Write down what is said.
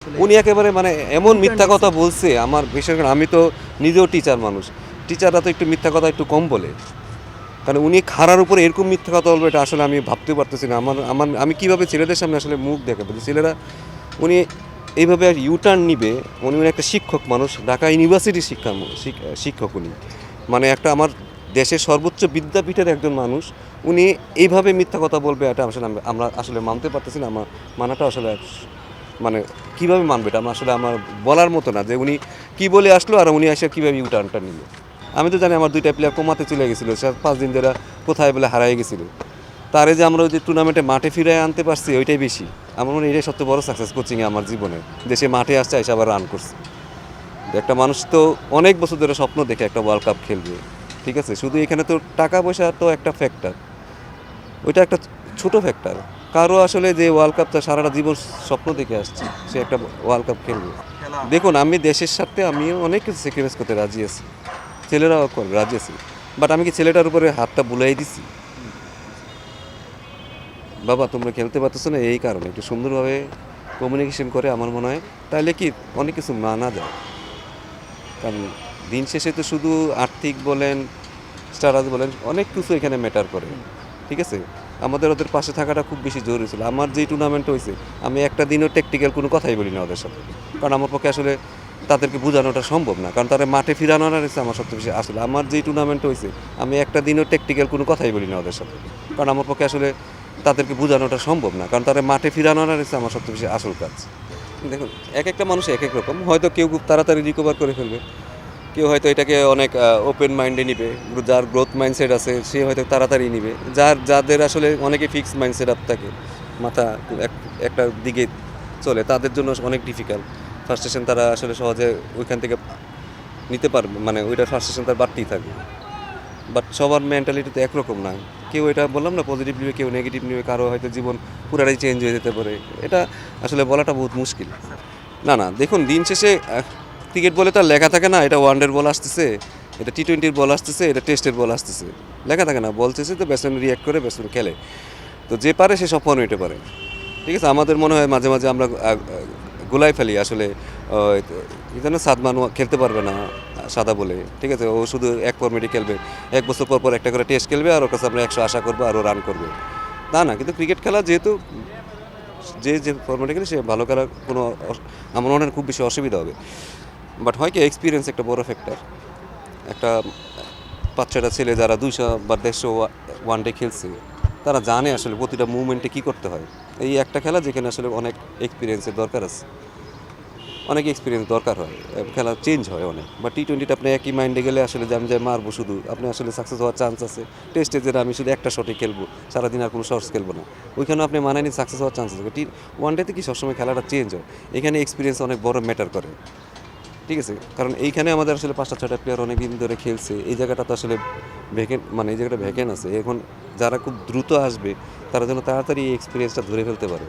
আসলে উনি একেবারে মানে এমন মিথ্যা কথা বলছে আমার বিশেষ করে আমি তো নিজেও টিচার মানুষ, টিচাররা তো একটু মিথ্যা কথা একটু কম বলে। কারণ উনি খাড়ার উপরে এরকম মিথ্যা কথা বলবে এটা আসলে আমি ভাবতেও পারতেছি না। আমার আমার আমি কীভাবে ছেলেদের সামনে আসলে মুখ দেখাবো যে ছেলেরা উনি এইভাবে ইউটার্ন নিবে। উনি একটা শিক্ষক মানুষ, ঢাকা ইউনিভার্সিটির শিক্ষক উনি, মানে একটা আমার দেশের সর্বোচ্চ বিদ্যাপীঠের একজন মানুষ। উনি এইভাবে মিথ্যা কথা বলবে এটা আসলে আমরা আসলে মানতে পারতেছি না। আমার মানাটা আসলে মানে কীভাবে মানবে এটা আমার বলার মতো না যে উনি কী বলে আসলো আর উনি এসে কীভাবে ইউটার্নটা নিল। আমি তো জানি আমার দুইটা প্লেয়ার কোমাতে চলে গেছিলো, সে 5 দিন ধরে কোথায় বলে হারাই গেছিলো। তারে যে আমরা ওই যে টুর্নামেন্টে মাঠে ফিরে আনতে পারছি ওইটাই বেশি। আমার মনে হয় এটাই সবচেয়ে বড় সাকসেস কোচিংয়ে আমার জীবনে, দেশে মাঠে আসছে এসে আবার রান করছে। একটা মানুষ তো অনেক বছর ধরে স্বপ্ন দেখে একটা ওয়ার্ল্ড কাপ খেলবে, ঠিক আছে। শুধু এখানে তো টাকা পয়সা তো একটা ফ্যাক্টর, ওইটা একটা ছোট ফ্যাক্টর। কারো আসলে যে ওয়ার্ল্ড কাপটা সারাটা জীবন স্বপ্ন দেখে আসছে সে একটা ওয়ার্ল্ড কাপ খেলবে। দেখুন আমি দেশের সাথে আমিও অনেক কিছু স্যাক্রিফাইস করতে রাজি আছি, ছেলেরাও করবে রাজি আছি। বাট আমি কি ছেলেটার উপরে হাতটা বুলাই দিছি, বাবা তোমরা খেলতে পারতেছো না এই কারণে একটু সুন্দরভাবে কমিউনিকেশন করে আমার মনে হয় তাহলে কি অনেক কিছু মানা যায়। কারণ দিন শেষে তো শুধু আর্থিক বলেন, স্ট্যাটাস বলেন, অনেক কিছু এখানে ম্যাটার করে, ঠিক আছে। আমাদের ওদের পাশে থাকাটা খুব বেশি জরুরি ছিল। আমার যেই টুর্নামেন্ট হয়েছে আমি একটা দিনও টেকটিক্যাল কোনো কথাই বলি না ওদের সাথে, কারণ আমার পক্ষে আসলে তাদেরকে বোঝানোটা সম্ভব না। কারণ তারা মাঠে ফিরানোর হচ্ছে আমার সবচেয়ে বেশি আসলে আমার যেই টুর্নামেন্ট হয়েছে আমি একটা দিনও টেকটিক্যাল কোনো কথাই বলি না ওদের সাথে, কারণ আমার পক্ষে আসলে তাদেরকে বোঝানোটা সম্ভব না। কারণ তারা মাঠে ফিরানোর হচ্ছে আমার সবচেয়ে বেশি আসল কাজ। দেখুন এক একটা মানুষ এক এক রকম, হয়তো কেউ খুব তাড়াতাড়ি রিকভার করে ফেলবে, কেউ হয়তো এটাকে অনেক ওপেন মাইন্ডে নিবে। যার গ্রোথ মাইন্ডসেট আছে সে হয়তো তাড়াতাড়ি নিবে। যাদের আসলে অনেকে ফিক্সড মাইন্ডসেট আপ থাকে, মাথা একটা দিকে চলে, তাদের জন্য অনেক ডিফিকাল্ট। ফার্স্টেশন তারা আসলে সহজে ওইখান থেকে নিতে পারবে, মানে ওইটা ফার্স্টেশন তার বাড়তেই থাকবে। বাট সবার মেন্টালিটি তো একরকম না। কেউ এটা বললাম না পজিটিভ নেবে, কেউ নেগেটিভ নেবে, কারো হয়তো জীবন পুরাটাই চেঞ্জ হয়ে যেতে পারে। এটা আসলে বলাটা বহুত মুশকিল। না না দেখুন দিন শেষে ক্রিকেট বলে তো আর লেখা থাকে না এটা ওয়ানডের বল আসতেছে, এটা টি-20 বল আসতেছে, এটা টেস্টের বল আসতেছে, লেখা থাকে না। বল চেয়েছে তো ব্যাটসম্যান রিয়াক্ট করে, ব্যাটসম্যান খেলে। তো যে পারে সে সফল হইতে পারে, ঠিক আছে। আমাদের মনে হয় মাঝে মাঝে আমরা গোলাই ফেলি আসলে। কি জানো সাদমান খেলতে পারবে না সাদা বলে, ঠিক আছে, ও শুধু এক ফর্মেটই খেলবে, 1 বছর পর পর একটা করে টেস্ট খেলবে আর ওর কাছে আমরা 100 আশা করবো আর ও রান করবে। তা না, কিন্তু ক্রিকেট খেলা যেহেতু যে ফর্মেটে খেলে সে ভালো খেলার কোনো আমার মনে হয় খুব বেশি অসুবিধা হবে। বাট হয় কি এক্সপিরিয়েন্স একটা বড় ফ্যাক্টর। একটা 5-6টা ছেলে যারা 200 বা 150 ওয়ানডে খেলছে তারা জানে আসলে প্রতিটা মুভমেন্টে কী করতে হয়। এই একটা খেলা যেখানে আসলে অনেক এক্সপিরিয়েন্সের দরকার আছে, অনেক এক্সপিরিয়েন্স দরকার হয়, খেলা চেঞ্জ হয় অনেক। বা টি-20তে আপনি একই মাইন্ডে গেলে আসলে যে আমি যে মারবো শুধু, আপনি আসলে সাকসেস হওয়ার চান্স আছে। টেস্টে যেটা আমি শুধু একটা শটে খেলবো, সারাদিন আর কোনো শর্টস খেলবো না, ওইখানেও আপনি মানায় নিয়ে সাকসেস হওয়ার চান্স আছে। ওয়ানডেতে কি সবসময় খেলাটা চেঞ্জ হয়, এখানে এক্সপিরিয়েন্স অনেক বড় ম্যাটার করে, ঠিক আছে। কারণ এইখানে আমাদের আসলে 5টা-6টা প্লেয়ার অনেক দিন ধরে খেলছে, এই জায়গাটা তো আসলে ভ্যাকেন্ট, মানে এই জায়গাটা ভ্যাকেন্ট আছে। এখন যারা খুব দ্রুত আসবে তারা যেন তাড়াতাড়ি এই এক্সপিরিয়েন্সটা ধরে ফেলতে পারে।